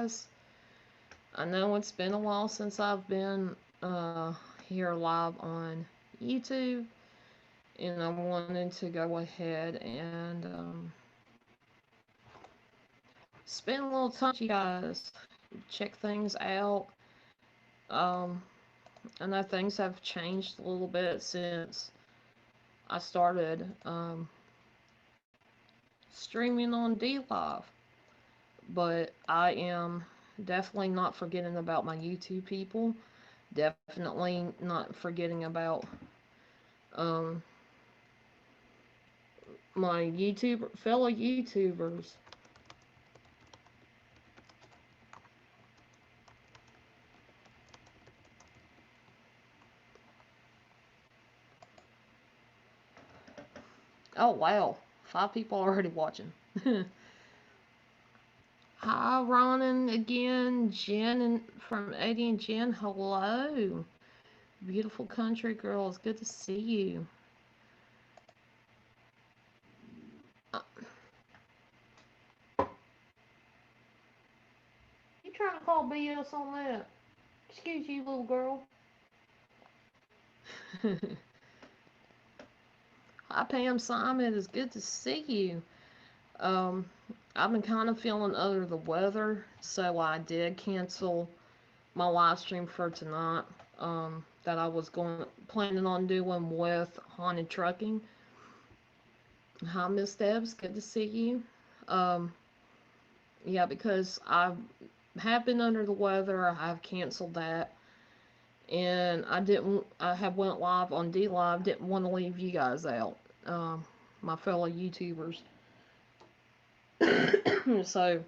guys. I know it's been a while since I've been here live on YouTube, and I wanted to go ahead and spend a little time with you guys, check things out. Um, I know things have changed a little bit since I started streaming on DLive, but I am definitely not forgetting about my YouTube people. Definitely not forgetting about um, my fellow YouTubers. Oh wow, 5 people already watching. Hi, Ronan again, Jen and from Eddie and Jen. Hello, beautiful country girls. Good to see you. Uh, you trying to call BS on that? Excuse you, little girl. Hi, Pam Simon. It's good to see you. Um, I've been kind of feeling under the weather, so I did cancel my live stream for tonight. That I was planning on doing with Haunted Trucking. Hi, Miss Debs. Good to see you. Um, yeah, because I have been under the weather. I've canceled that, and I didn't. I have went live on D Live. Didn't want to leave you guys out, um, my fellow YouTubers. So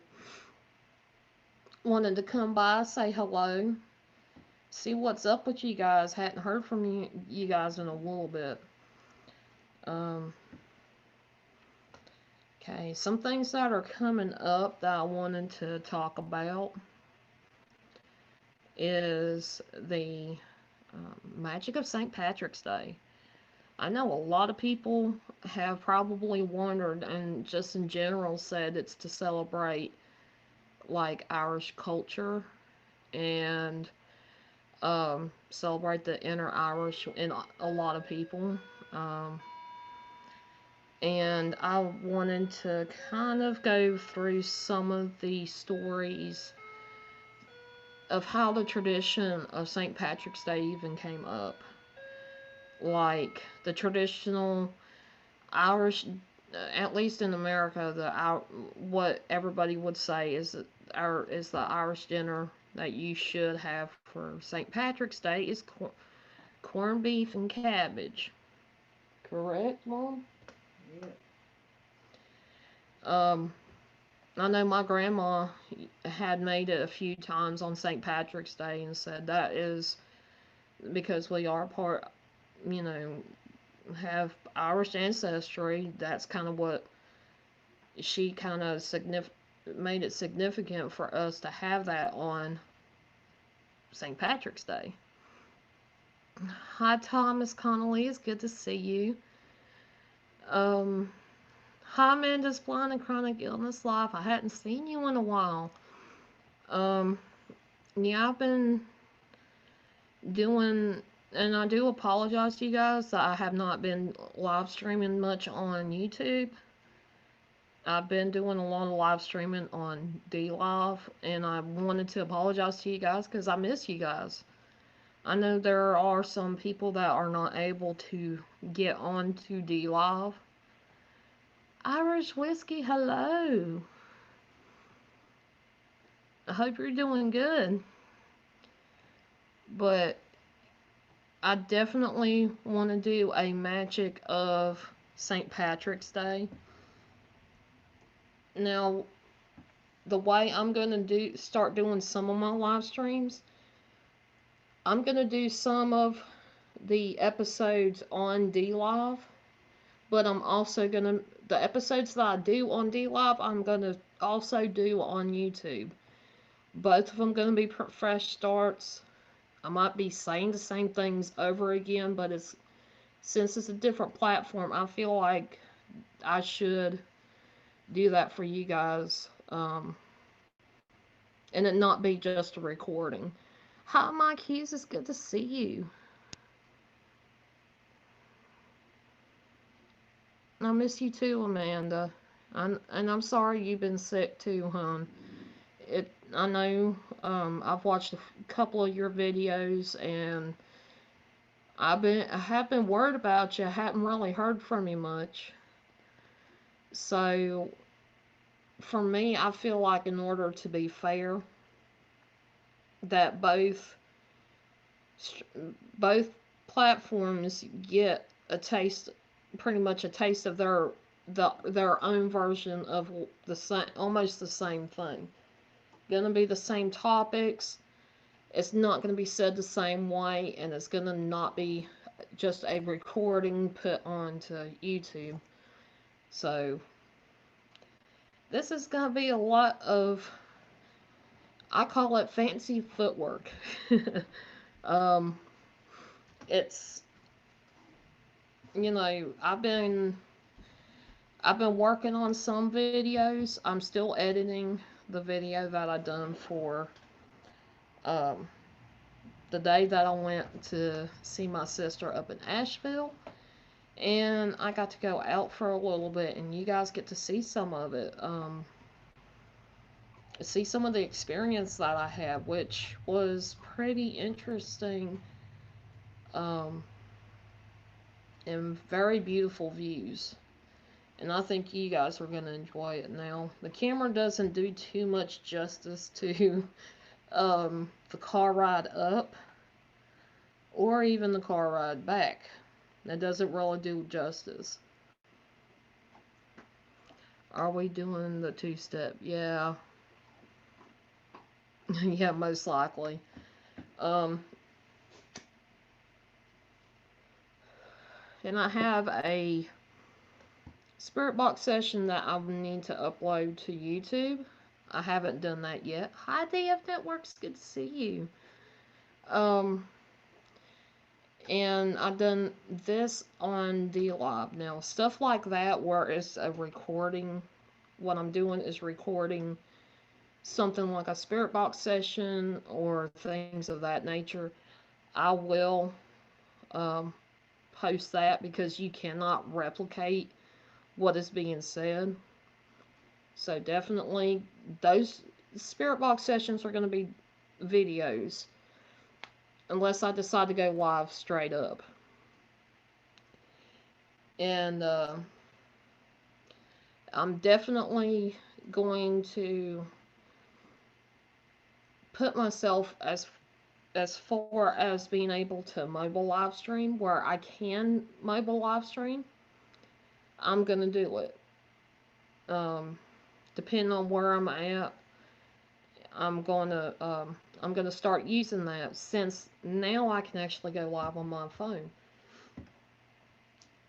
wanted to come by, say hello, see what's up with you guys. Hadn't heard from you guys in a little bit. Um, okay, some things that are coming up that I wanted to talk about is the magic of St. Patrick's Day. I know a lot of people have probably wondered and just in general said it's to celebrate like Irish culture and celebrate the inner Irish in a lot of people. Um, and I wanted to kind of go through some of the stories of how the tradition of St. Patrick's Day even came up. Like the traditional Irish, at least in America, what everybody would say is that is the Irish dinner that you should have for St. Patrick's Day is corned beef and cabbage. Correct, Mom? Yeah. Um, I know my grandma had made it a few times on St. Patrick's Day and said that is because we are part, you know, have Irish ancestry. That's kind of what she kind of made it significant for us to have that on St. Patrick's Day. Hi, Thomas Connolly. It's good to see you. Um, Hi, Amanda's Blind and Chronic Illness Life. I hadn't seen you in a while. Um, yeah, I've been doing, and I do apologize to you guys that I have not been live streaming much on YouTube. I've been doing a lot of live streaming on DLive, and I wanted to apologize to you guys because I miss you guys. I know there are some people that are not able to get on to DLive. Irish Whiskey, hello. I hope you're doing good. But I definitely want to do a magic of St. Patrick's Day. Now, the way I'm gonna start doing some of my live streams, I'm gonna do some of the episodes on DLive, but I'm also gonna the episodes that I do on DLive, I'm gonna also do on YouTube. Both of them gonna be fresh starts. I might be saying the same things over again, but since it's a different platform, I feel like I should do that for you guys. and it not be just a recording. Hi, Mike Hughes. It's good to see you. I miss you too, Amanda. And I'm sorry you've been sick too, hon. I know. I've watched a couple of your videos, and I have been worried about you. I hadn't really heard from you much. So for me, I feel like in order to be fair, that both platforms get a taste, pretty much a taste of their own version of the same, almost the same thing. Gonna be the same topics. It's not gonna be said the same way, and it's gonna not be just a recording put onto YouTube. So this is gonna be a lot of, I call it fancy footwork. um, it's, I've been working on some videos. I'm still editing the video that I done for um, the day that I went to see my sister up in Asheville. And I got to go out for a little bit, and you guys get to see some of it. See some of the experience that I had, which was pretty interesting, um, and very beautiful views. And I think you guys are going to enjoy it now. The camera doesn't do too much justice to the car ride up or even the car ride back. That doesn't really do justice. Are we doing the two-step? Yeah. Yeah, most likely. Um, and I have a Spirit Box session that I need to upload to YouTube. I haven't done that yet. Hi, DF Networks. Good to see you. Um, and I've done this on DLive. Now, stuff like that where it's a recording, what I'm doing is recording something like a Spirit Box session or things of that nature. I will um, post that because you cannot replicate what is being said. So definitely those Spirit Box sessions are going to be videos unless I decide to go live straight up. And I'm definitely going to put myself as far as being able to mobile live stream where I can mobile live stream. I'm gonna do it. Depending on where I'm at, I'm gonna start using that since now I can actually go live on my phone.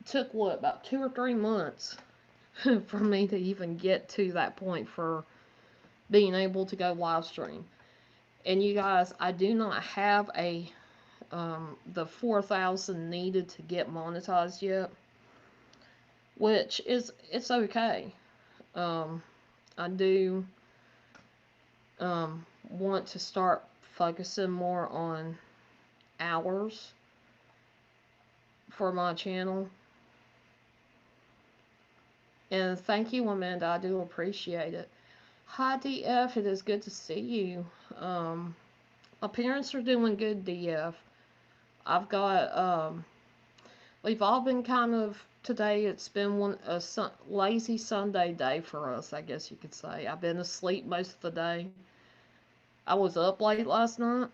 It took what, about 2 or 3 months for me to even get to that point for being able to go live stream. And you guys, I do not have the 4,000 needed to get monetized yet, which is, it's okay. I do want to start focusing more on hours for my channel. And thank you, Amanda. I do appreciate it. Hi, DF. It is good to see you. My parents are doing good, DF. I've got, we've all been kind of, today it's been lazy Sunday day for us, I guess you could say. I've been asleep most of the day. I was up late last night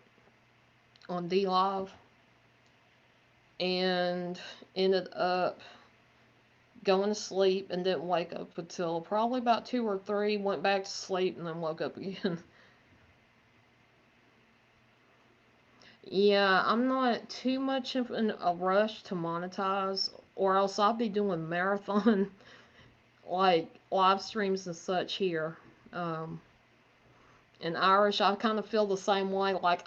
on DLive and ended up going to sleep and didn't wake up until probably about 2 or 3, went back to sleep and then woke up again. Yeah, I'm not too much of a rush to monetize, or else I'll be doing marathon like live streams and such here. Um, in Irish, I kind of feel the same way. Like,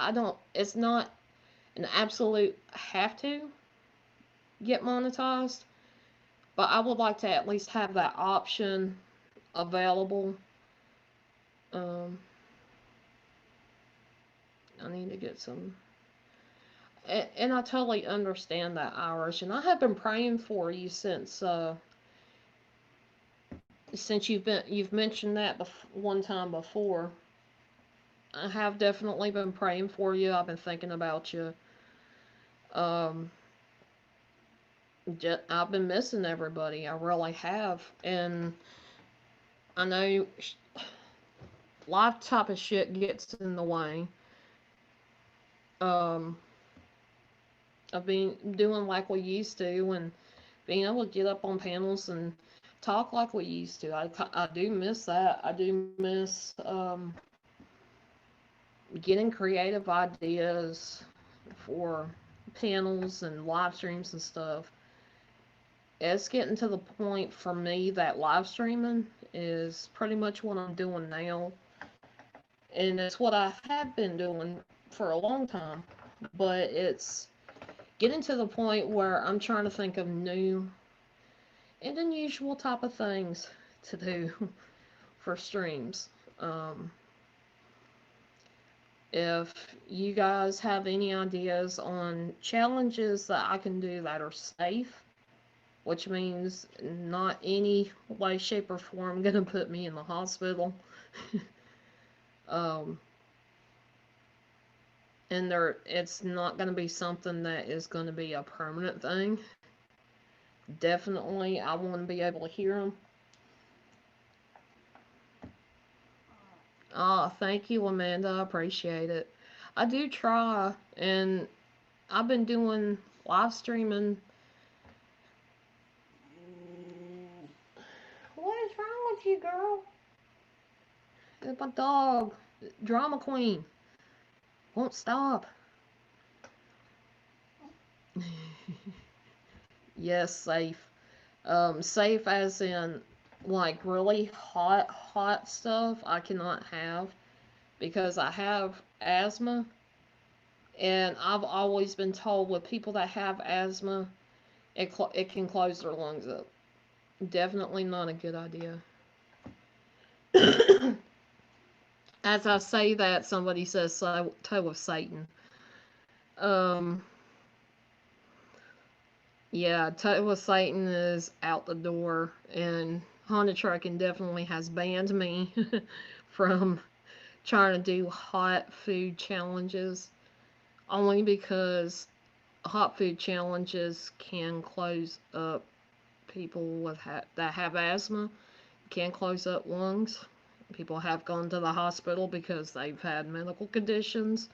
it's not an absolute have to get monetized, but I would like to at least have that option available. Um, I need to get some. And I totally understand that, Irish. And I have been praying for you since you've mentioned that one time before. I have definitely been praying for you. I've been thinking about you. Um, I've been missing everybody. I really have, and I know life type of shit gets in the way. Um, of being doing like we used to, and being able to get up on panels and talk like we used to. I do miss that. I do miss getting creative ideas for panels and live streams and stuff. It's getting to the point for me that live streaming is pretty much what I'm doing now. And it's what I have been doing for a long time. But it's getting to the point where I'm trying to think of new and unusual type of things to do for streams. Um, if you guys have any ideas on challenges that I can do that are safe, which means not any way, shape, or form gonna put me in the hospital. um, and it's not gonna be something that is gonna be a permanent thing. Definitely, I want to be able to hear them. Ah, thank you, Amanda. I appreciate it. I do try, and I've been doing live streaming. What is wrong with you, girl? It's my dog, Drama Queen. Won't stop. Yes, safe. Safe as in like really hot stuff I cannot have because I have asthma, and I've always been told with people that have asthma, it can close their lungs up. Definitely not a good idea. As I say that, somebody says toe of Satan. Um, yeah, toe of Satan is out the door, and Honda Trucking definitely has banned me from trying to do hot food challenges, only because hot food challenges can close up people that have asthma, can close up lungs. People have gone to the hospital because they've had medical conditions,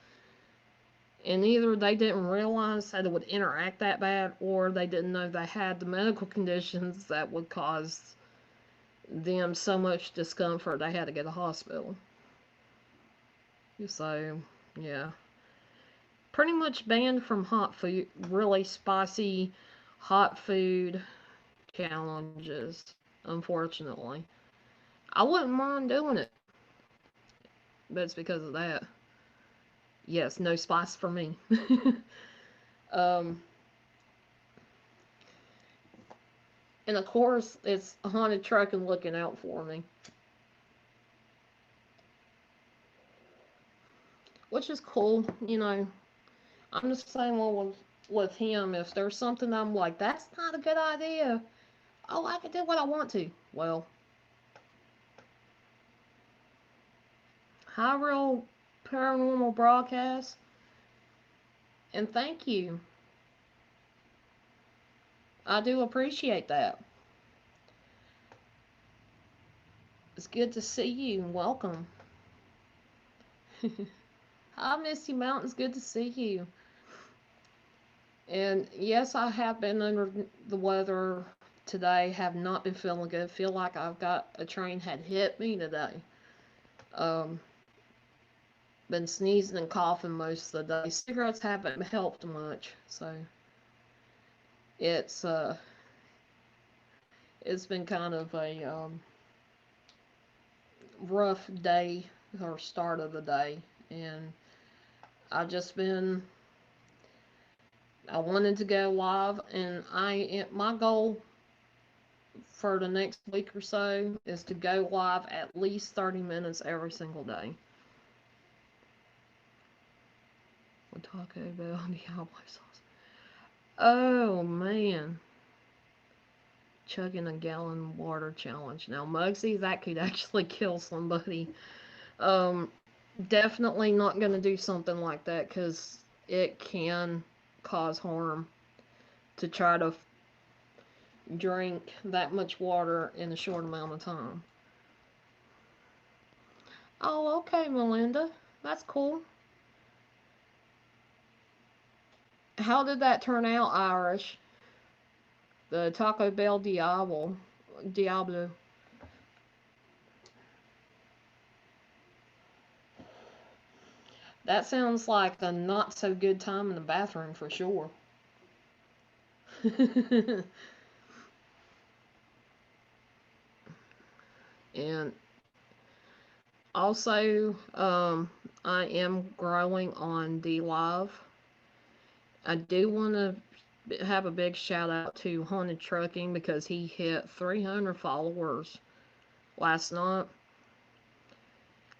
and either they didn't realize that it would interact that bad, or they didn't know they had the medical conditions that would cause them so much discomfort they had to go to the hospital. So, yeah. Pretty much banned from hot food, really spicy hot food challenges, unfortunately. I wouldn't mind doing it, but it's because of that. Yes, no spice for me. um, and of course, it's a haunted truck and looking out for me, which is cool. I'm the same one with him. If there's something I'm like, that's not a good idea. Oh, I can do what I want to. Well, hi, real paranormal broadcast, and thank you. I do appreciate that. It's good to see you and welcome. Hi, Misty Mountains. Good to see you. And yes, I have been under the weather today. Have not been feeling good. Feel like I've got a train had hit me today. Um, been sneezing and coughing most of the day. Cigarettes haven't helped much, so it's uh, it's been kind of a rough day or start of the day, and I've just been. I wanted to go live, and my goal for the next week or so is to go live at least 30 minutes every single day. Taco Bell Diablo sauce. Oh man, chugging a gallon water challenge. Now, Muggsy, that could actually kill somebody. Um, Definitely not gonna do something like that because it can cause harm to try to drink that much water in a short amount of time. Oh, okay, Melinda. That's cool. How did that turn out, Irish? The Taco Bell Diablo. That sounds like a not so good time in the bathroom for sure. And also, I am growing on D Live. I do want to have a big shout out to Haunted Trucking because he hit 300 followers last night.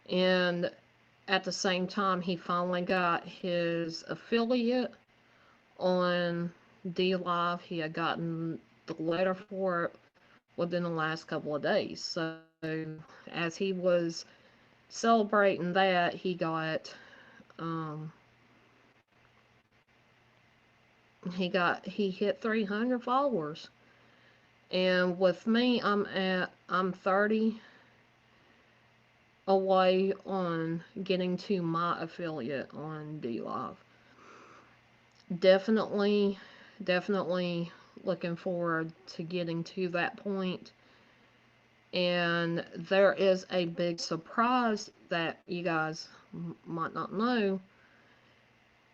And at the same time, he finally got his affiliate on D Live. He had gotten the letter for it within the last couple of days. So as he was celebrating that, um, he hit 300 followers. And with me, I'm 30 away on getting to my affiliate on D Live. Definitely, definitely looking forward to getting to that point. And there is a big surprise that you guys might not know.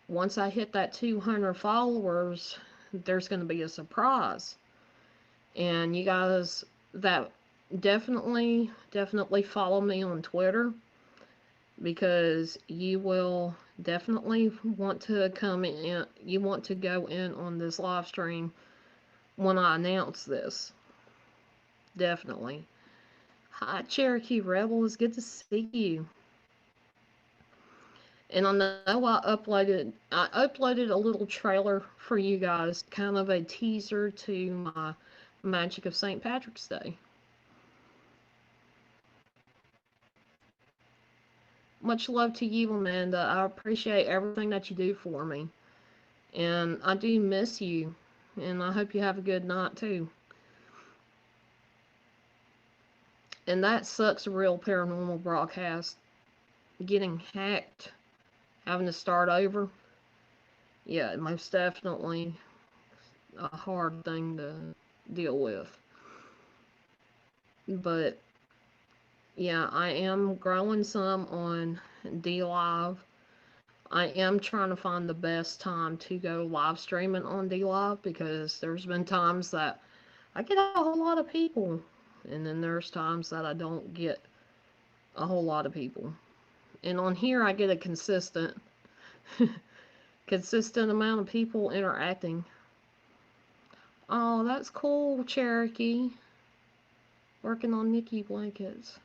Once I hit that 200 followers, there's going to be a surprise. And you guys that definitely follow me on Twitter because you will definitely want to come in. You want to go in on this live stream when I announce this. Definitely. Hi, Cherokee Rebel. It's good to see you. And I know I uploaded a little trailer for you guys, kind of a teaser to my Magic of St. Patrick's Day. Much love to you, Amanda. I appreciate everything that you do for me. And I do miss you. And I hope you have a good night too. And that sucks real paranormal broadcast. Getting hacked, having to start over. Yeah, most definitely a hard thing to deal with. But yeah, I am growing some on D Live. I am trying to find the best time to go live streaming on D Live because there's been times that I get a whole lot of people, and then there's times that I don't get a whole lot of people. And on here, I get a consistent amount of people interacting. Oh, that's cool, Cherokee. Working on Nikki blankets.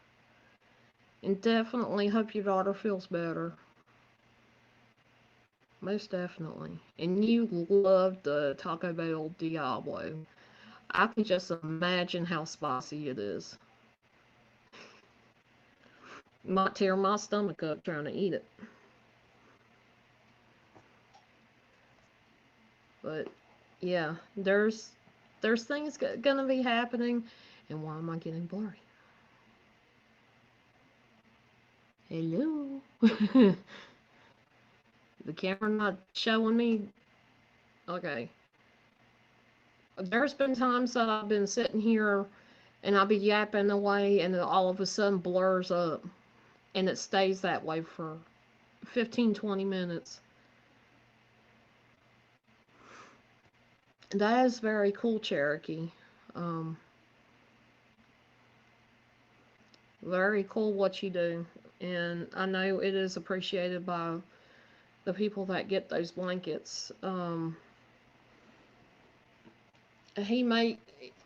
And definitely hope your daughter feels better. Most definitely. And you love the Taco Bell Diablo. I can just imagine how spicy it is. Might tear my stomach up trying to eat it. But yeah, there's things gonna be happening. And why am I getting blurry? Hello. The camera not showing me. Okay. There's been times that I've been sitting here and I'll be yapping away and it all of a sudden blurs up and it stays that way for 15-20 minutes. That is very cool, Cherokee. Um, Very cool what you do. And I know it is appreciated by the people that get those blankets. He make,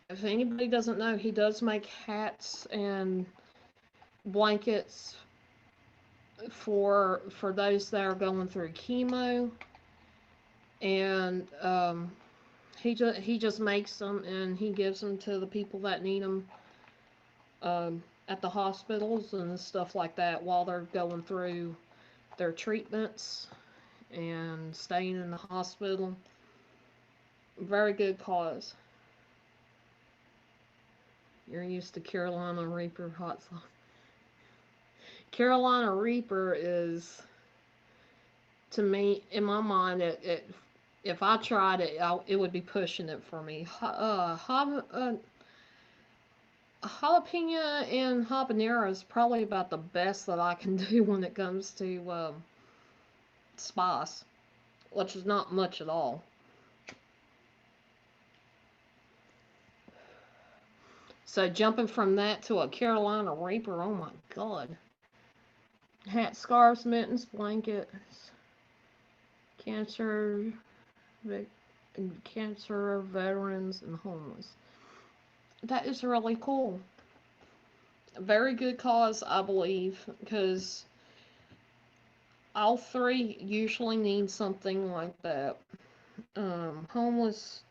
if anybody doesn't know, he does make hats and blankets for those that are going through chemo and he just makes them and he gives them to the people that need them, at the hospitals and stuff like that while they're going through their treatments and staying in the hospital. Very good cause. You're used to Carolina Reaper hot sauce. Carolina Reaper is, to me, in my mind, if I tried it, it would be pushing it for me. Jalapeno and habanero is probably about the best that I can do when it comes to spice, which is not much at all. So jumping from that to a Carolina Reaper, oh my god. Hat, scarves, mittens, blankets, cancer, cancer veterans, and homeless. That is really cool. A very good cause, I believe, because all three usually need something like that. Homeless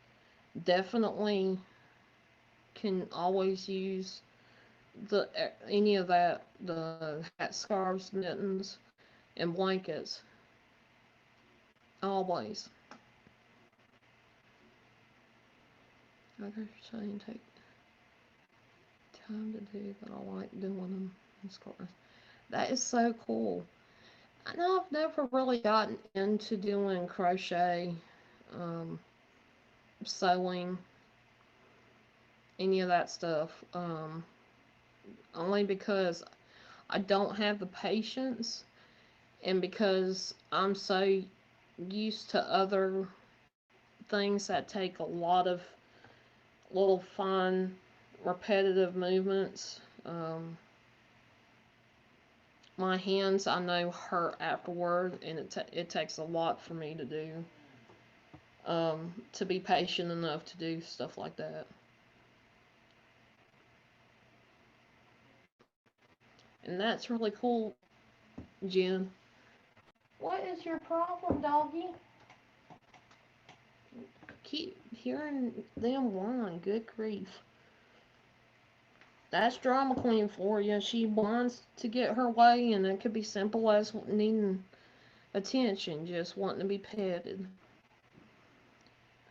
definitely can always use the any of that, the hat, scarves, mittens, and blankets. Always. Others saying take time to do, but I like doing them in scarves. That is so cool. I know I've never really gotten into doing crochet, um, sewing, any of that stuff. Only because I don't have the patience, and because I'm so used to other things that take a lot of little fun, repetitive movements. My hands, I know, hurt afterward, and it takes a lot for me to do, to be patient enough to do stuff like that. And that's really cool, Jen. What is your problem, doggy? Keep hearing them whine. Good grief. That's drama queen for you. She wants to get her way, and it could be simple as needing attention, just wanting to be petted.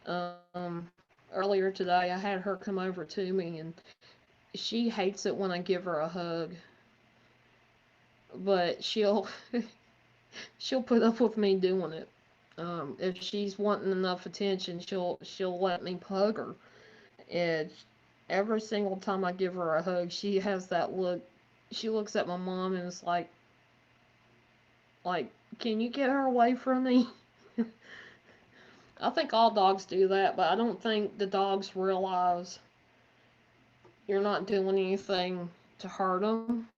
Um, Earlier today, I had her come over to me, and she hates it when I give her a hug, but she'll put up with me doing it. If she's wanting enough attention, she'll let me hug her. And every single time I give her a hug, she has that look. She looks at my mom and is like, can you get her away from me? I think all dogs do that, but I don't think the dogs realize you're not doing anything to hurt them.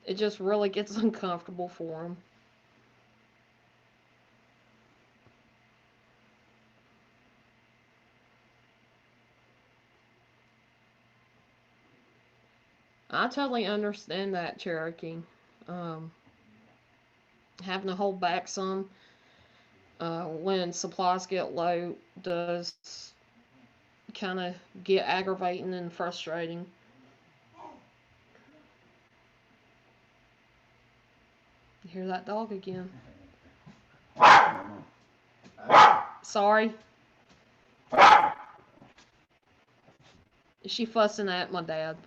It just really gets uncomfortable for them. I totally understand that, Cherokee. Um, Having to hold back some, when supplies get low, does kind of get aggravating and frustrating. You hear that dog again? Sorry. Is she fussing at my dad?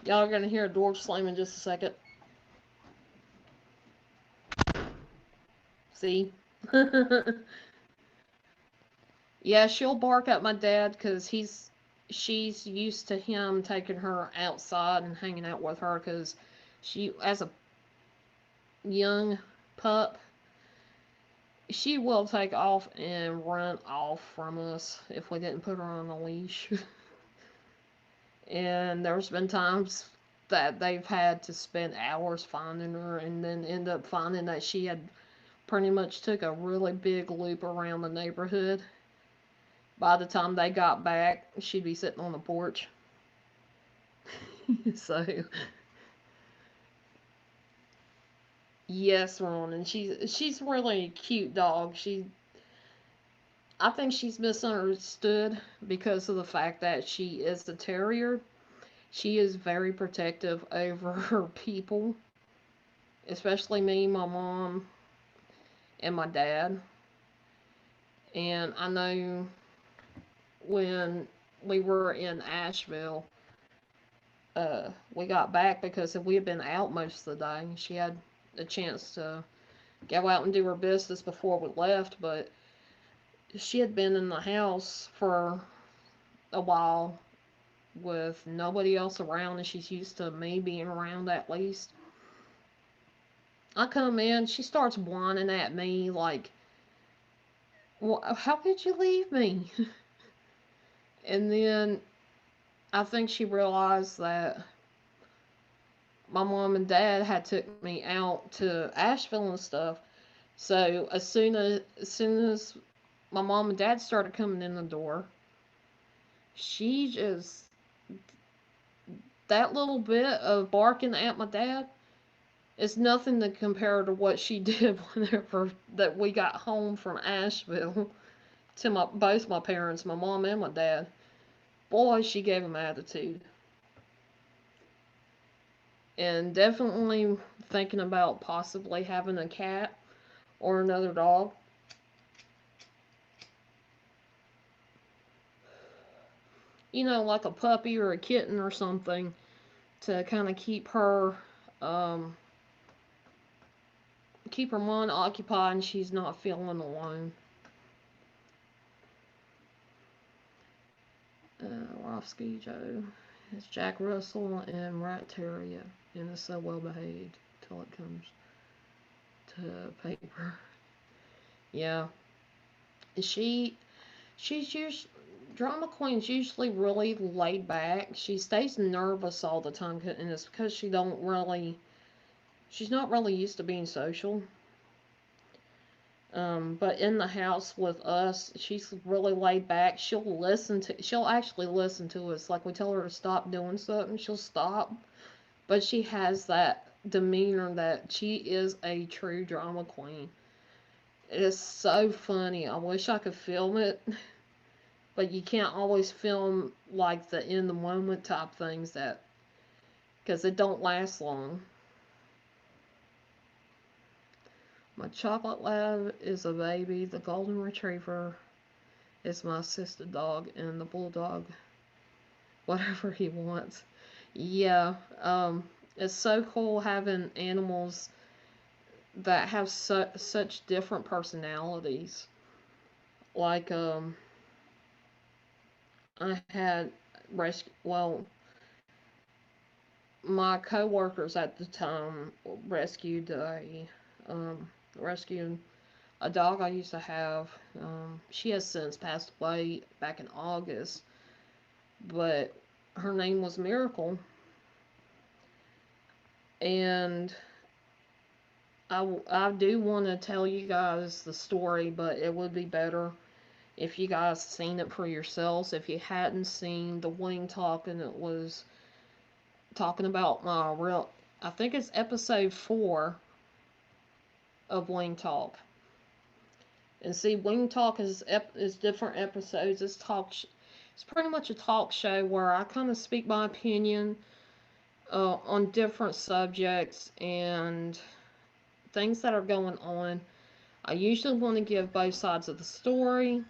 Y'all are gonna hear a door slam in just a second. See? Yeah, she'll bark at my dad because she's used to him taking her outside and hanging out with her because she, as a young pup, she will take off and run off from us if we didn't put her on a leash. And there's been times that they've had to spend hours finding her and then end up finding that she had pretty much took a really big loop around the neighborhood. By the time they got back, she'd be sitting on the porch. So, yes, Ron, and she's really a cute dog. I think she's misunderstood because of the fact that she is a terrier. She is very protective over her people, especially me, my mom, and my dad. And I know when we were in Asheville, we got back because we had been out most of the day. She had a chance to go out and do her business before we left, but she had been in the house for a while with nobody else around, and she's used to me being around at least. I come in, she starts whining at me like, well, how could you leave me? And then I think she realized that my mom and dad had took me out to Asheville and stuff. So as soon as my mom and dad started coming in the door, she just that little bit of barking at my dad is nothing to compare to what she did whenever that we got home from Asheville to both my parents, my mom and my dad. Boy, she gave him attitude. And definitely thinking about possibly having a cat or another dog. Like a puppy or a kitten or something to kind of um, keep her mind occupied and she's not feeling alone. Rosky Joe is Jack Russell and Rat Terrier, and is so well behaved till it comes to paper. Yeah, she she's usually drama queen's usually really laid back. She stays nervous all the time, and it's because she's not really used to being social. But in the house with us, she's really laid back. She'll actually listen to us. Like we tell her to stop doing something, she'll stop. But she has that demeanor that she is a true drama queen. It is so funny. I wish I could film it, but you can't always film like the in the moment type things because it don't last long. My chocolate lab is a baby. The golden retriever is my assisted dog, and the bulldog, whatever he wants. Yeah, it's so cool having animals that have such different personalities. Like, I had my coworkers at the time um, rescued a dog I used to have. She has since passed away back in August, but her name was Miracle, and I do want to tell you guys the story, but it would be better if you guys seen it for yourselves. If you hadn't seen the Wing Talk, and it was talking about I think it's episode 4 of Wing Talk. And see, Wing Talk is different episodes. It's pretty much a talk show where I kind of speak my opinion on different subjects and things that are going on. I usually want to give both sides of the story.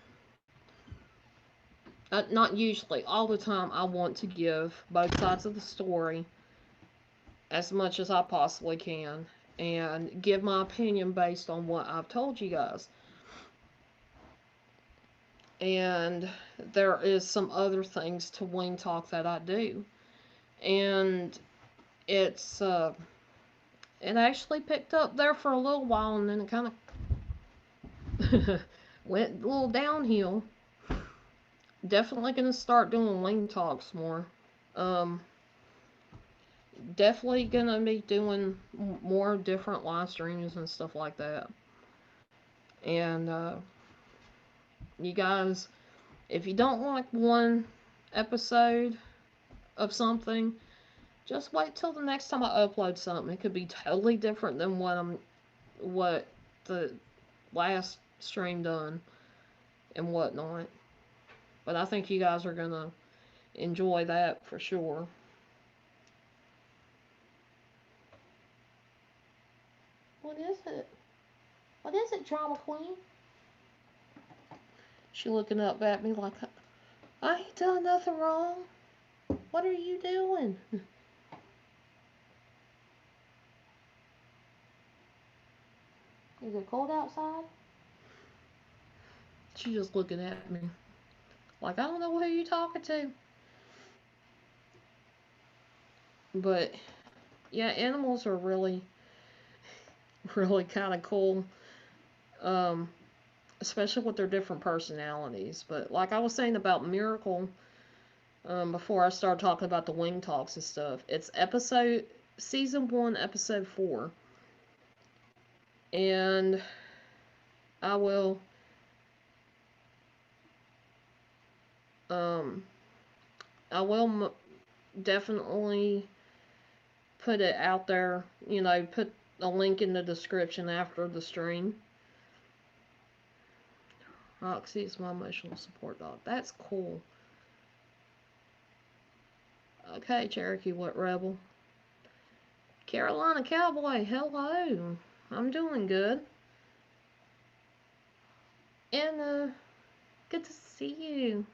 Not usually, all the time I want to give both sides of the story as much as I possibly can and give my opinion based on what I've told you guys. And there is some other things to Wing Talk that I do. And it's it actually picked up there for a little while, and then it kind of went a little downhill. Definitely gonna start doing Wing Talks more. Um, Definitely gonna be doing more different live streams and stuff like that. And you guys, if you don't like one episode of something, Just wait till the next time I upload something. It could be totally different than what the last stream done and whatnot. But I think you guys are gonna enjoy that for sure. What is it? What is it, Drama Queen? She looking up at me like I ain't done nothing wrong. What are you doing? Is it cold outside? She just looking at me like I don't know who you talking to. But yeah, animals are really, really kind of cool. Um, Especially with their different personalities. But like I was saying about Miracle, before I started talking about the wing talks and stuff, it's season 1, episode 4, and I will um I will definitely put it out there. Put a link in the description after the stream. Roxy is my emotional support dog. That's cool. Okay, Cherokee What Rebel. Carolina Cowboy, hello. I'm doing good. And good to see you.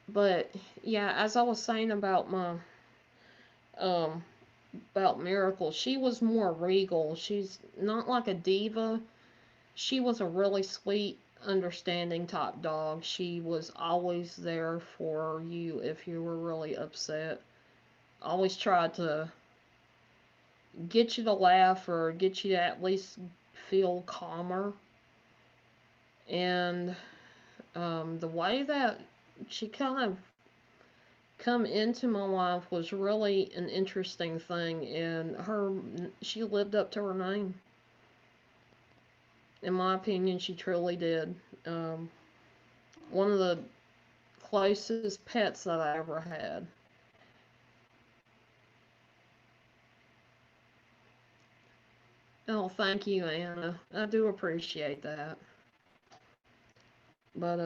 But yeah, as I was saying about my um about Miracle, she was more regal. She's not like a diva. She was a really sweet, understanding type dog. She was always there for you if you were really upset. Always tried to get you to laugh or get you to at least feel calmer. And the way that she kind of come into my life was really an interesting thing, and she lived up to her name. In my opinion, she truly did. Um, One of the closest pets that I ever had. Oh, thank you, Anna. I do appreciate that. But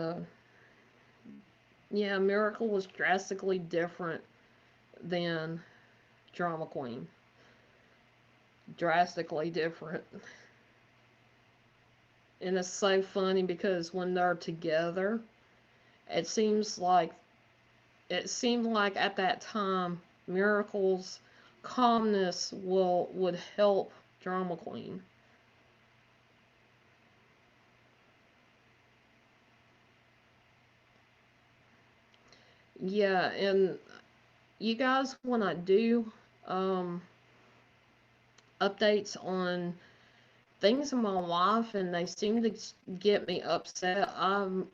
yeah, Miracle was drastically different than Drama Queen. Drastically different. And it's so funny because when they're together, it seems like it seemed like at that time Miracle's calmness would help Drama Queen. Yeah, and you guys, when I do um, updates on things in my life and they seem to get me upset, I'm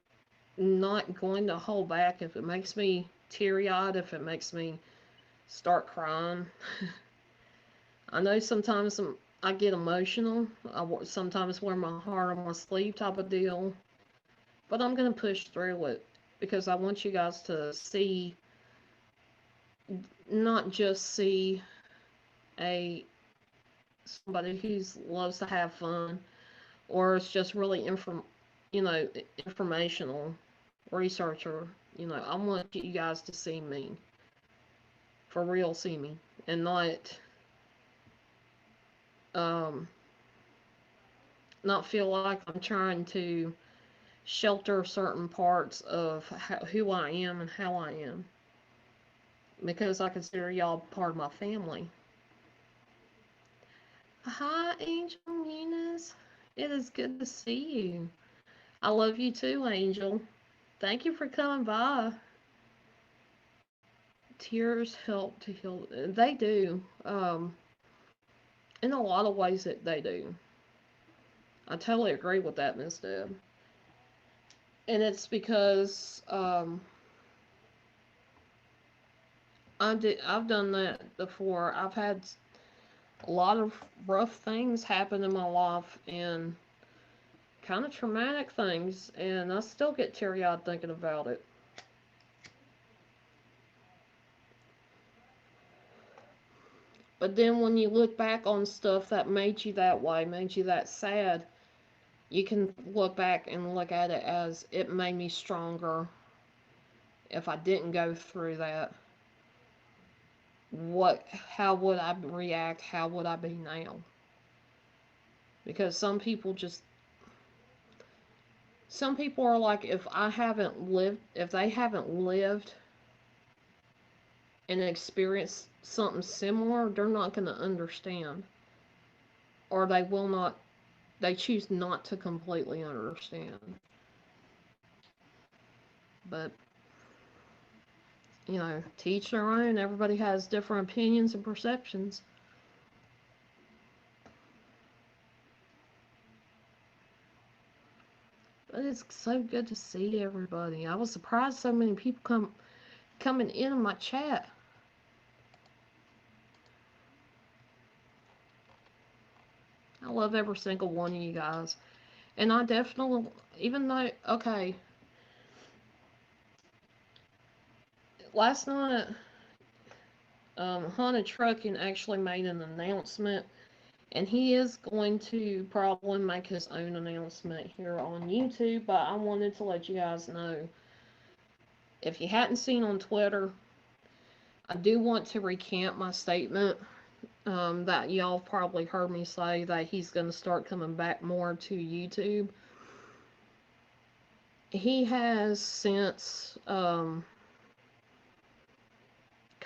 not going to hold back if it makes me teary eyed, if it makes me start crying. I know sometimes I get emotional. I sometimes wear my heart on my sleeve type of deal. But I'm going to push through it because I want you guys to see, not just see a somebody who loves to have fun or it's just really you know, informational researcher. I want you guys to see me for real, see me, and um, not feel like I'm trying to shelter certain parts of who I am and how I am because I consider y'all part of my family. Hi, Angel Muniz. It is good to see you. I love you too, Angel. Thank you for coming by. Tears help to heal. They do. In a lot of ways that they do. I totally agree with that, Miss Deb. And it's because I've done that before. I've had a lot of rough things happen in my life and kind of traumatic things, and I still get teary eyed thinking about it. But then when you look back on stuff that made you that way, made you that sad, you can look back and look at it as it made me stronger. If I didn't go through that, how would I react? How would I be now? Because some people are like, if they haven't lived and experienced something similar, they're not going to understand. Or they choose not to completely understand. But, teach their own. Everybody has different opinions and perceptions. But it's so good to see everybody. I was surprised so many people coming in my chat. I love every single one of you guys. And I definitely, even though, okay, last night, Haunted Trucking actually made an announcement, and he is going to probably make his own announcement here on YouTube, but I wanted to let you guys know. If you hadn't seen on Twitter, I do want to recant my statement that y'all probably heard me say that he's going to start coming back more to YouTube. He has since kind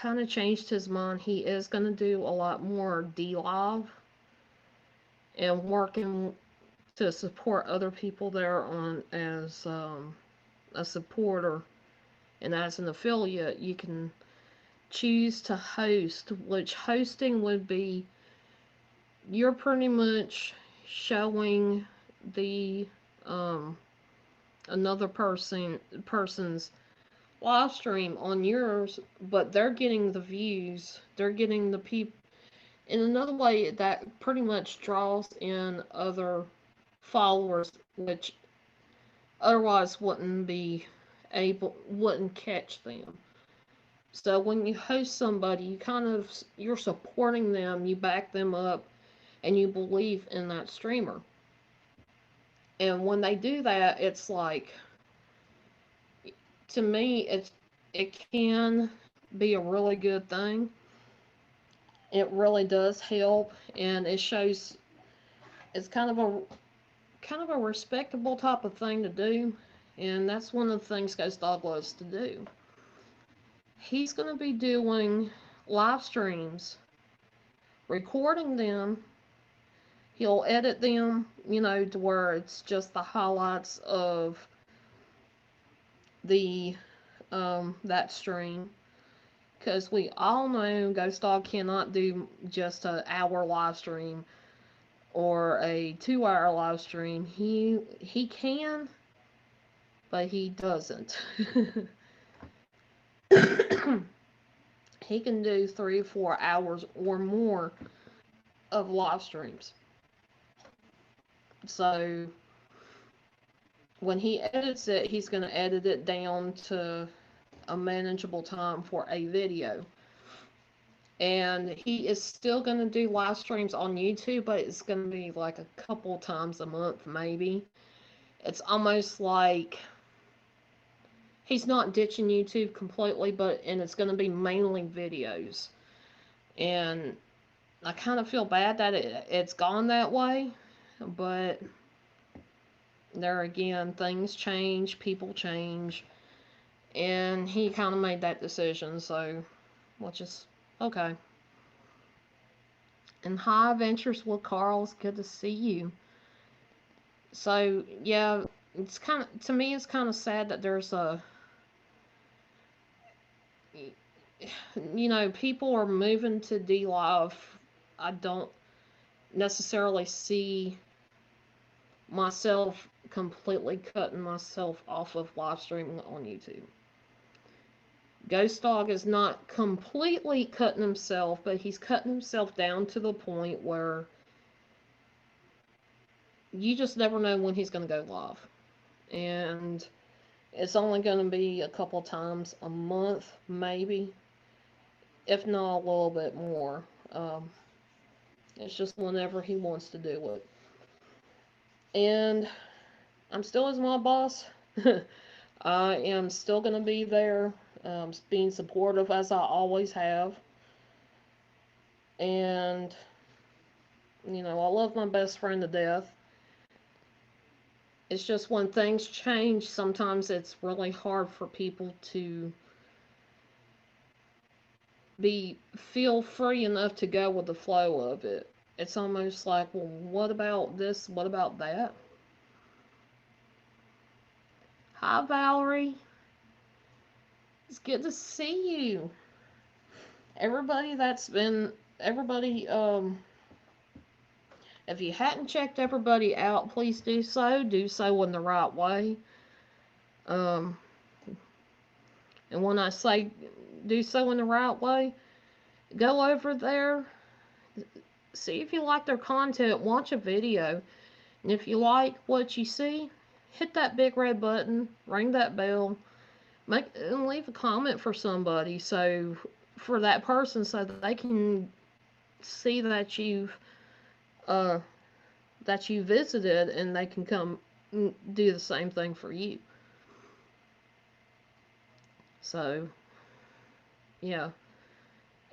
of changed his mind. He is going to do a lot more DLive and working to support other people there on as a supporter. And as an affiliate, you can choose to host, which hosting would be you're pretty much showing the another person's live stream on yours, but they're getting the views, they're getting the people. In another way, that pretty much draws in other followers, which otherwise wouldn't catch them. So when you host somebody, you're supporting them, you back them up, and you believe in that streamer. And when they do that, it's like, to me, it can be a really good thing. It really does help, and it shows it's kind of a respectable type of thing to do, and that's one of the things Ghost Dog loves to do. He's going to be doing live streams, recording them. He'll edit them, to where it's just the highlights of the that stream. Because we all know Ghost Dog cannot do just an hour live stream or a 2-hour live stream. He can, but he doesn't. He can do 3 or 4 hours or more of live streams. So when he edits it, he's going to edit it down to a manageable time for a video. And he is still going to do live streams on YouTube, but it's going to be like a couple times a month, maybe. It's almost like he's not ditching YouTube completely, and it's going to be mainly videos. And I kind of feel bad that it's gone that way, but there again, things change, people change, and he kind of made that decision, so which is okay. And hi, Adventures with Carl, it's good to see you. So yeah, it's kind of, to me, it's kind of sad that there's people are moving to DLive. I don't necessarily see myself completely cutting myself off of live streaming on YouTube. Ghost Dog is not completely cutting himself, but he's cutting himself down to the point where you just never know when he's going to go live. And it's only going to be a couple times a month, maybe, if not a little bit more. Um, it's just whenever he wants to do it. And I'm still his mob boss. I am still going to be there, being supportive as I always have. And, I love my best friend to death. It's just when things change, sometimes it's really hard for people to feel free enough to go with the flow of it. It's almost like, well, what about this? What about that? Hi, Valerie. It's good to see you. Everybody that's been, everybody, if you hadn't checked everybody out, please do so. Do so in the right way. Um, and when I say do so in the right way, go over there, see if you like their content, watch a video, and if you like what you see, hit that big red button, ring that bell, and leave a comment for somebody, so for that person, so that they can see uh, that you visited, and they can come do the same thing for you. So yeah.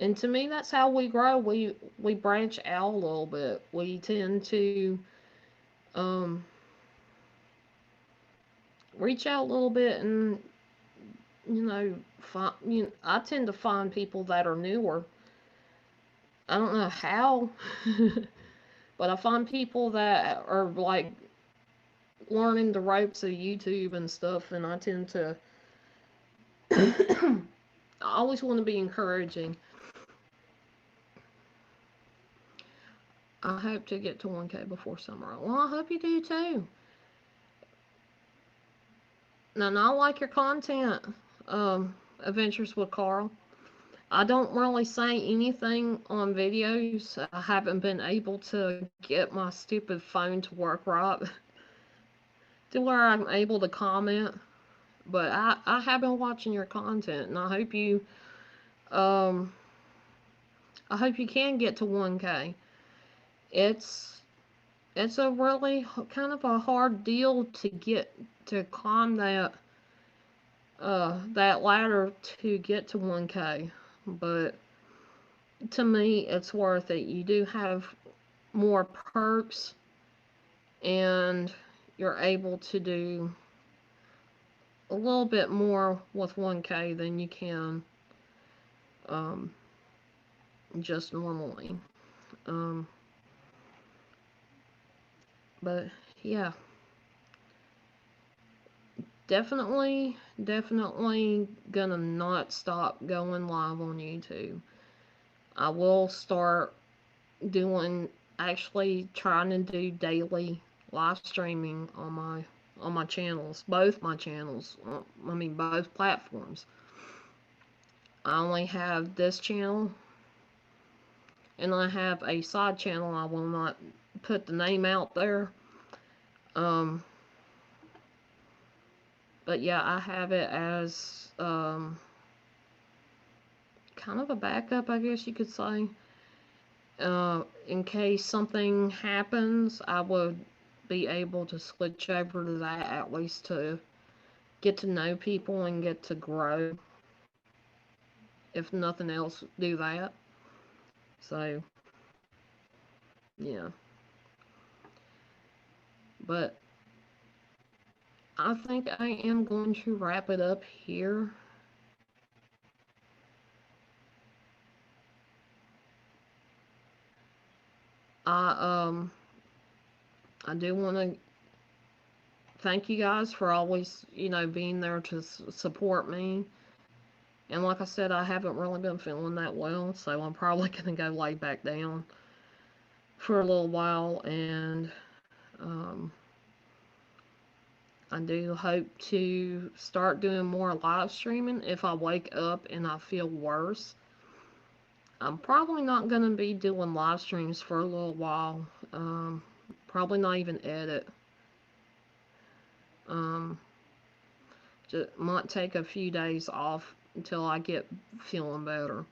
And to me, that's how we grow. We branch out a little bit. We tend to um, reach out a little bit, and I tend to find people that are newer. I don't know how, but I find people that are like learning the ropes of YouTube and stuff, and I tend to. I always want to be encouraging. I hope to get to 1K before summer. Well, I hope you do too. Now, I like your content, Adventures with Carl. I don't really say anything on videos. I haven't been able to get my stupid phone to work right to where I'm able to comment. But I have been watching your content, and um, I hope you can get to 1K. It's it's a really kind of a hard deal to get to climb that ladder to get to 1K, but to me, it's worth it. You do have more perks, and you're able to do a little bit more with 1K than you can um, just normally. Um, but yeah, definitely gonna not stop going live on YouTube. I will start doing, actually trying to do daily live streaming on my channels, both my channels. I mean, both platforms. I only have this channel, and I have a side channel. I will not put the name out there. Um, but yeah, I have it as kind of a backup, I guess you could say. In case something happens, I would be able to switch over to that, at least to get to know people and get to grow. If nothing else, do that. So, yeah. But I think I am going to wrap it up here. I I do want to thank you guys for always, being there to support me. And like I said, I haven't really been feeling that well, so I'm probably going to go lay back down for a little while. And um, I do hope to start doing more live streaming if I wake up and I feel worse. I'm probably not going to be doing live streams for a little while. Probably not even edit. Um, just might take a few days off until I get feeling better.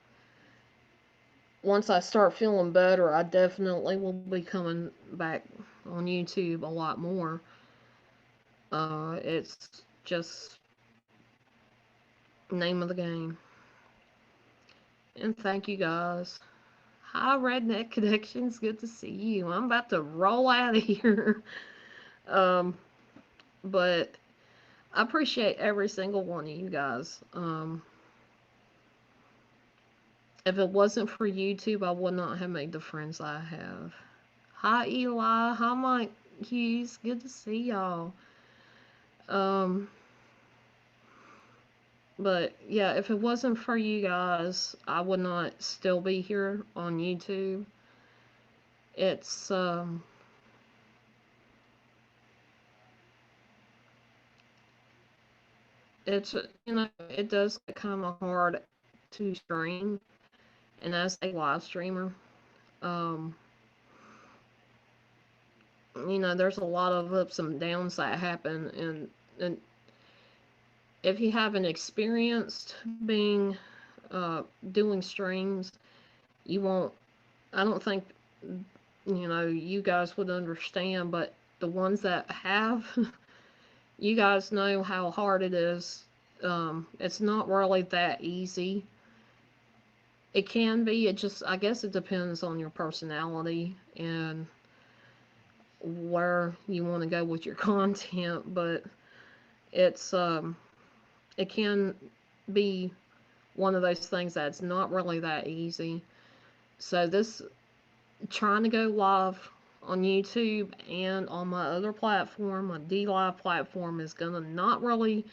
once I start feeling better, I definitely will be coming back on YouTube a lot more. It's just name of the game. And thank you guys. Hi, Redneck Connections. Good to see you. I'm about to roll out of here. Um, but I appreciate every single one of you guys. If it wasn't for YouTube, I would not have made the friends I have. Hi, Eli. Hi, Mike Hughes. Good to see y'all. Um, but yeah, if it wasn't for you guys, I would not still be here on YouTube. It's it's it does get kind of hard to stream, and as a live streamer, um, there's a lot of ups and downs that happen, and if you haven't experienced being doing streams, you won't. I don't think you guys would understand, but the ones that have, you guys know how hard it is. It's not really that easy. It can be. I guess it depends on your personality and where you want to go with your content, but it's it can be one of those things that's not really that easy. So this trying to go live on YouTube and on my other platform, my DLive platform, is gonna not really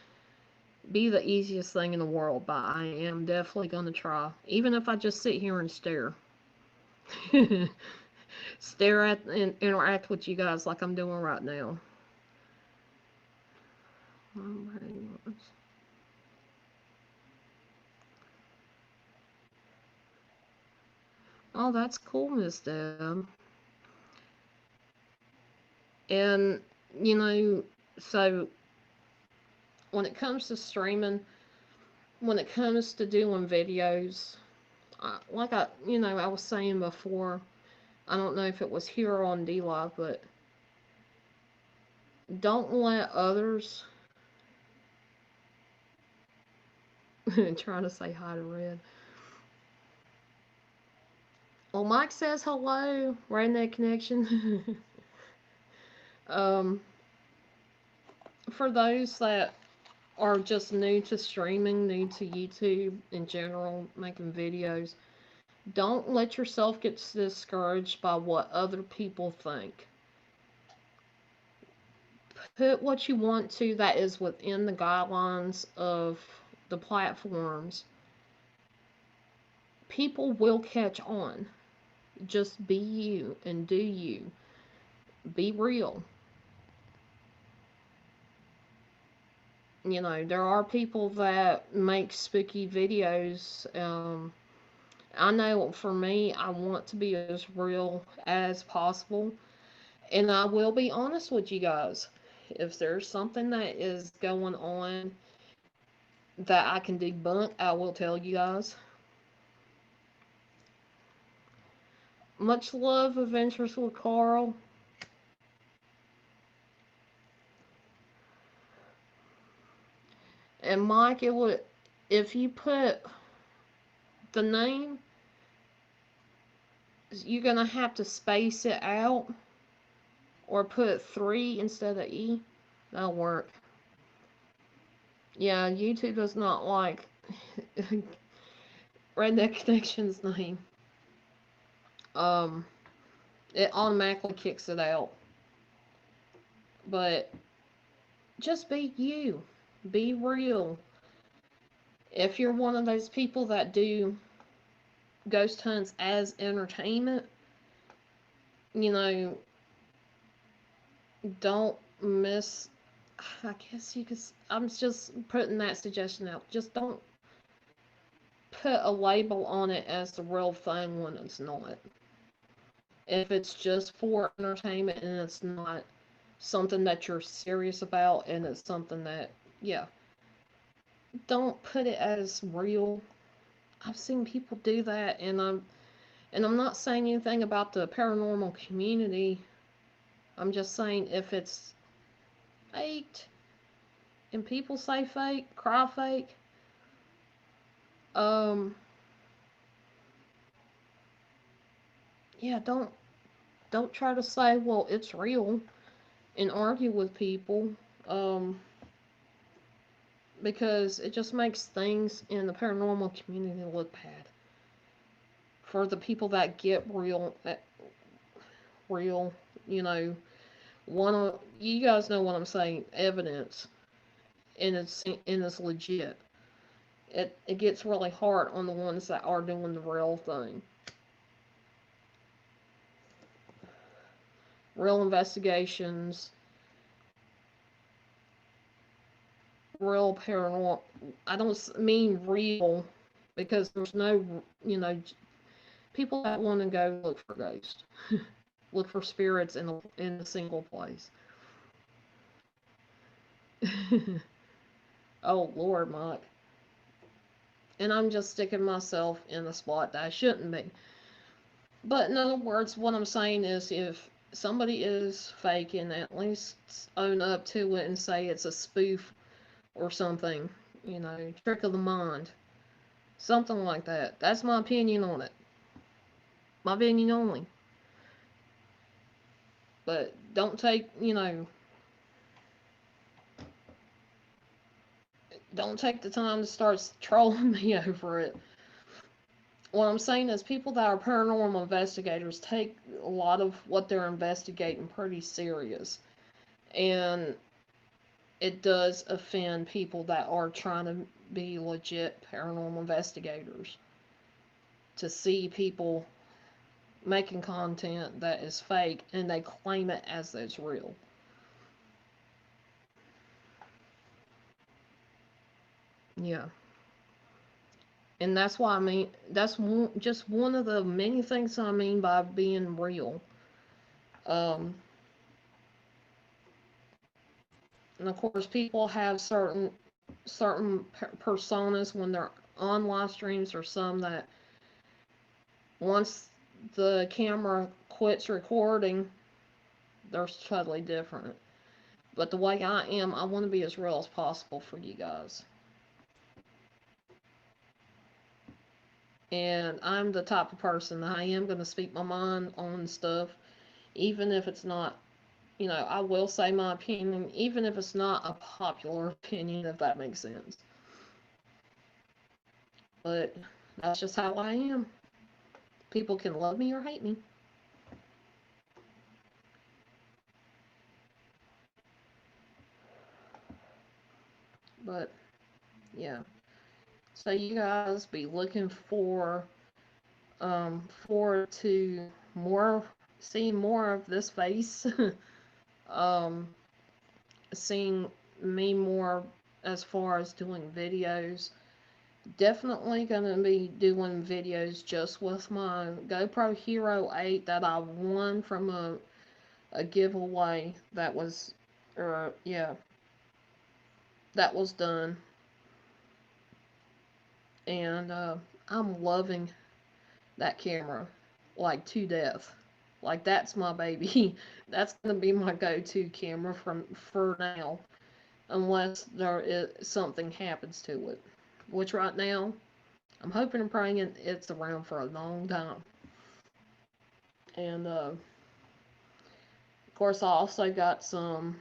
be the easiest thing in the world, but I am definitely gonna try, even if I just sit here and stare. Stare at and interact with you guys like I'm doing right now. Oh, that's cool, Miss Deb. And you know, so when it comes to streaming, when it comes to doing videos, like I was saying before, I don't know if it was here on DLive, but don't let others trying to say hi to Red. Well, Mike says hello, Redneck Connection. um, for those that are just new to streaming, new to YouTube in general, making videos, don't let yourself get discouraged by what other people think. Put what you want to that is within the guidelines of the platforms. People will catch on. Just be you and do you. Be real. There are people that make spooky videos. I know for me, I want to be as real as possible. And I will be honest with you guys. If there's something that is going on that I can debunk, I will tell you guys. Much love, Adventures with Carl. And Mike, it would, if you put the name, you're gonna have to space it out or put 3 instead of E. That'll work. Yeah, YouTube does not like Redneck Connection's name. Um, it automatically kicks it out. But just be you. Be real. If you're one of those people that do ghost hunts as entertainment, you know, don't miss. I guess you could. I'm just putting that suggestion out. Just don't put a label on it as the real thing when it's not. If it's just for entertainment and it's not something that you're serious about and it's something that, yeah, don't put it as real. I've seen people do that, and And I'm not saying anything about the paranormal community. I'm just saying if it's faked and people say fake, cry fake, um, yeah, don't try to say, well, it's real and argue with people. Um, because it just makes things in the paranormal community look bad. For the people that get real, you know, you guys know what I'm saying, evidence, and it's legit. It gets really hard on the ones that are doing the real thing, real investigations, real paranormal. I don't mean real because there's no, you know, people that want to go look for ghosts, look for spirits in a single place. Oh Lord, Mike. And I'm just sticking myself in a spot that I shouldn't be. But in other words, what I'm saying is if somebody is faking, at least own up to it and say it's a spoof or something. You know, trick of the mind. Something like that. That's my opinion on it. My opinion only. But don't don't take the time to start trolling me over it. What I'm saying is people that are paranormal investigators take a lot of what they're investigating pretty serious. And it does offend people that are trying to be legit paranormal investigators to see people making content that is fake and they claim it as it's real. Yeah. And that's why I mean, just one of the many things I mean by being real. Um, and of course, people have certain personas when they're on live streams, or some that once the camera quits recording, they're totally different. But the way I am, I want to be as real as possible for you guys. And I'm the type of person that I am going to speak my mind on stuff, even if it's not, I will say my opinion, even if it's not a popular opinion, if that makes sense. But that's just how I am. People can love me or hate me. But yeah. So you guys be looking forward to more seeing more of this face. um seeing me more as far as doing videos. Definitely gonna be doing videos just with my GoPro Hero 8 that I won from a giveaway that was, or yeah, that was done. And I'm loving that camera like to death. Like that's my baby. That's gonna be my go-to camera from for now, unless something happens to it. Which right now, I'm hoping and praying it's around for a long time. And of course, I also got some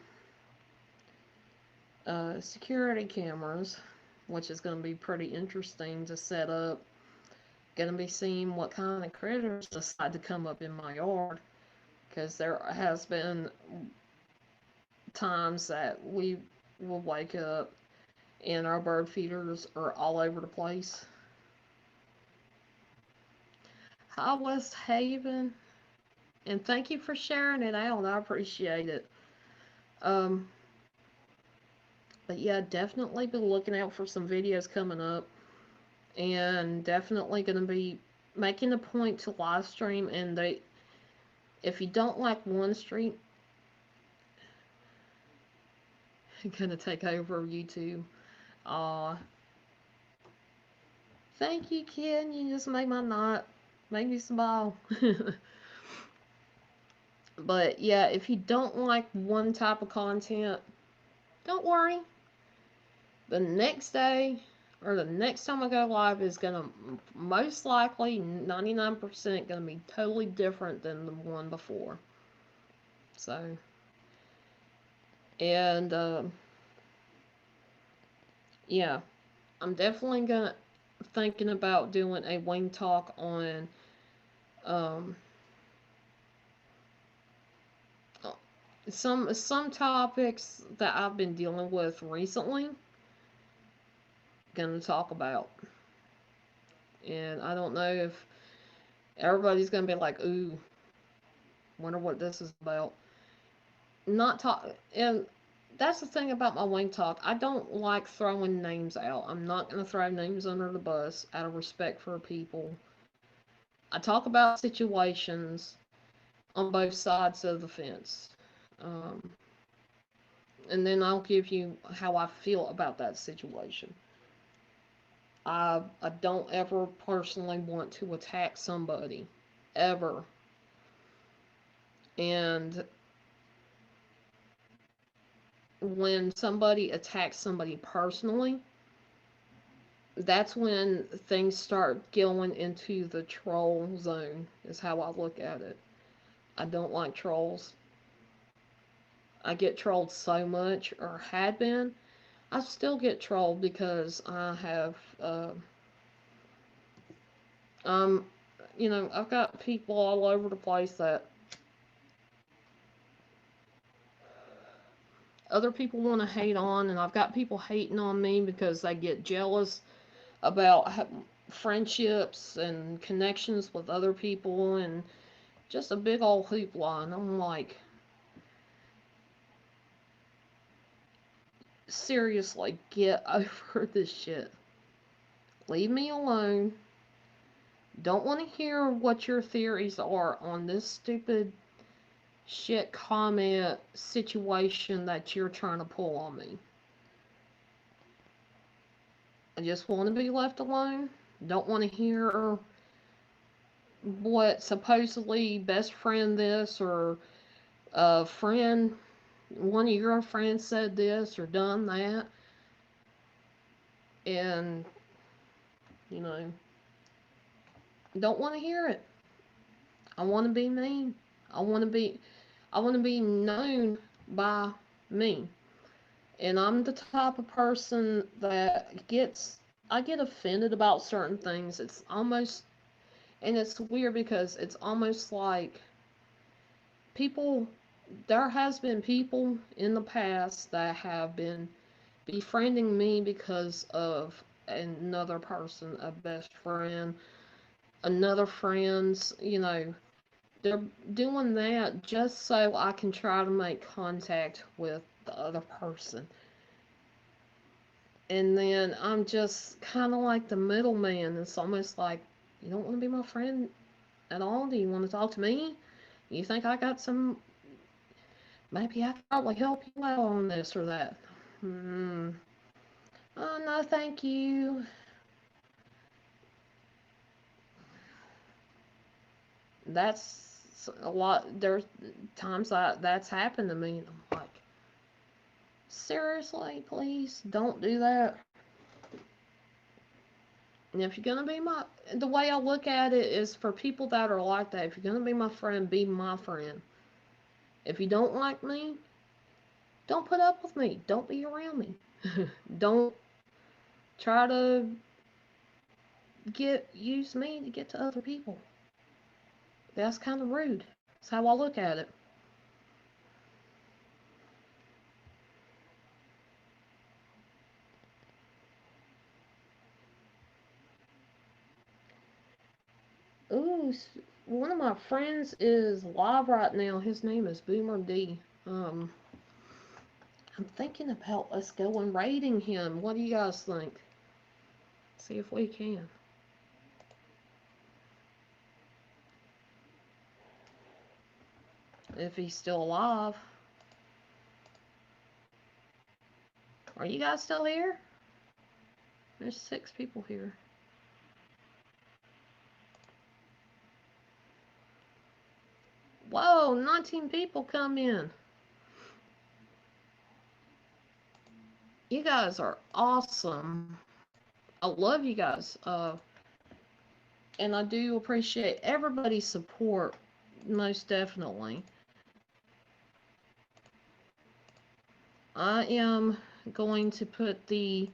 security cameras, which is going to be pretty interesting to set up. Going to be seeing what kind of critters decide to come up in my yard, because there has been times that we will wake up and our bird feeders are all over the place. Hi, West Haven, and thank you for sharing it out. I appreciate it. Um, but yeah, definitely be looking out for some videos coming up, and definitely going to be making a point to live stream. And if you don't like one stream, gonna take over YouTube. Aw, thank you, Ken. You just made my night. Make me smile. But yeah, if you don't like one type of content, don't worry. The next day or the next time I go live is gonna most likely 99% gonna be totally different than the one before. So, and yeah, I'm definitely gonna thinking about doing a wing talk on um, some topics that I've been dealing with recently. Gonna talk about, and I don't know if everybody's gonna be like, "Ooh, wonder what this is about." Not talk, and that's the thing about my wing talk. I don't like throwing names out. I'm not gonna throw names under the bus out of respect for people. I talk about situations on both sides of the fence. Um, and then I'll give you how I feel about that situation. I don't ever personally want to attack somebody, ever. And when somebody attacks somebody personally, that's when things start going into the troll zone, is how I look at it. I don't like trolls. I get trolled so much, or had been. I still get trolled because I have, um, I've got people all over the place that other people want to hate on, and I've got people hating on me because they get jealous about friendships and connections with other people, and just a big old hoopla. And I'm like, seriously, get over this shit. Leave me alone. Don't want to hear what your theories are on this stupid shit comment situation that you're trying to pull on me. I just want to be left alone. Don't want to hear what supposedly best friend this or a friend, one of your friends said this or done that. And, you know, don't want to hear it. I want to be me. I want to be I want to be known by me. And I'm the type of person that I get offended about certain things. It's almost, and it's weird because it's almost like people, there has been people in the past that have been befriending me because of another person, a best friend, another friend's, they're doing that just so I can try to make contact with the other person. And then I'm just kind of like the middleman. It's almost like, you don't want to be my friend at all? Do you want to talk to me? You think I got some, maybe I can probably help you out on this or that? Hmm. Oh, no, thank you. That's a lot. There's times that's happened to me. And I'm like, seriously, please don't do that. And if you're gonna be the way I look at it is for people that are like that. If you're gonna be my friend, be my friend. If you don't like me, don't put up with me. Don't be around me. Don't try to use me to get to other people. That's kind of rude. That's how I look at it. Ooh, one of my friends is live right now. His name is Boomer D. I'm thinking about us going raiding him. What do you guys think? See if we can. If he's still alive. Are you guys still here? There's 6 people here. Whoa, 19 people come in. You guys are awesome. I love you guys. And I do appreciate everybody's support, most definitely. I am going to put the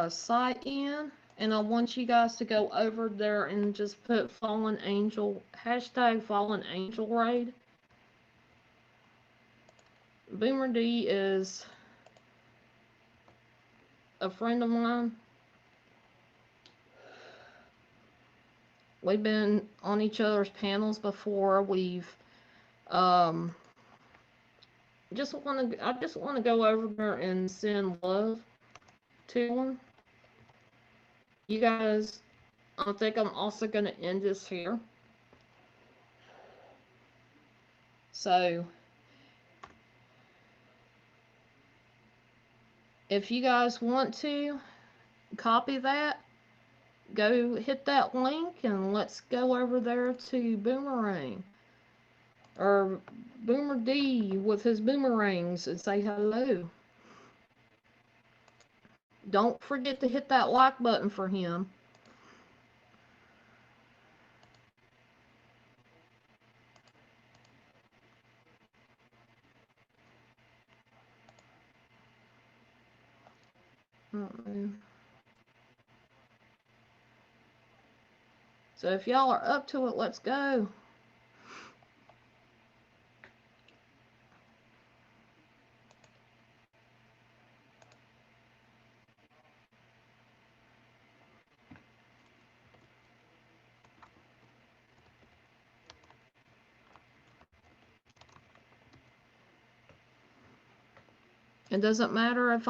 site in, and I want you guys to go over there and just put Fallen Angel, hashtag Fallen Angel Raid. Boomer D is a friend of mine. We've been on each other's panels before. We've um I just want to go over there and send love to him. You guys, I think I'm also going to end this here. So, if you guys want to copy that, go hit that link and let's go over there to Boomerang. Or Boomer D with his boomerangs and say hello. Don't forget to hit that like button for him. So if y'all are up to it, let's go. It doesn't matter if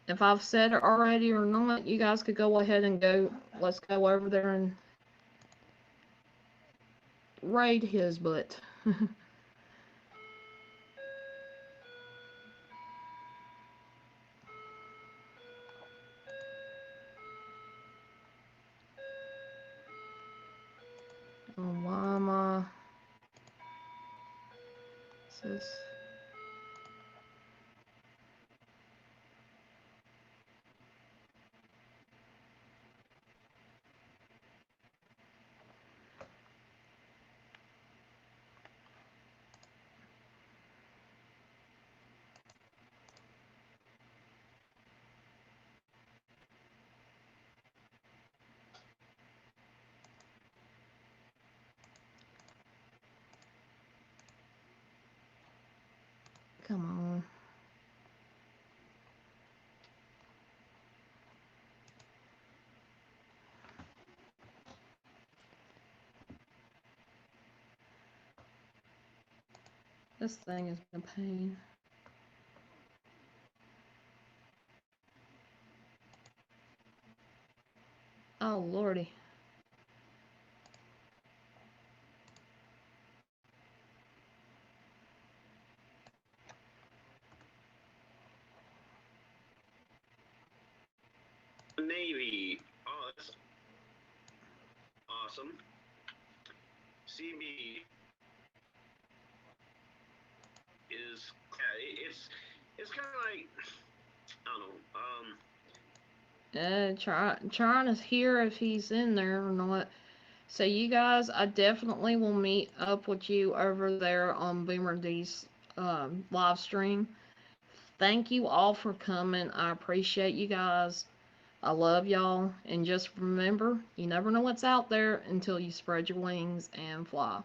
if I've said it already or not. You guys could go ahead and let's go over there and raid his butt. Why am I... This... Come on. This thing is a pain. Oh, lordy. Navy. Oh, that's awesome. CB is, yeah, it's kind of like, I don't know, Trying to hear if he's in there or not. So you guys, I definitely will meet up with you over there on Boomer D's live stream. Thank you all for coming. I appreciate you guys. I love y'all. And just remember, you never know what's out there until you spread your wings and fly.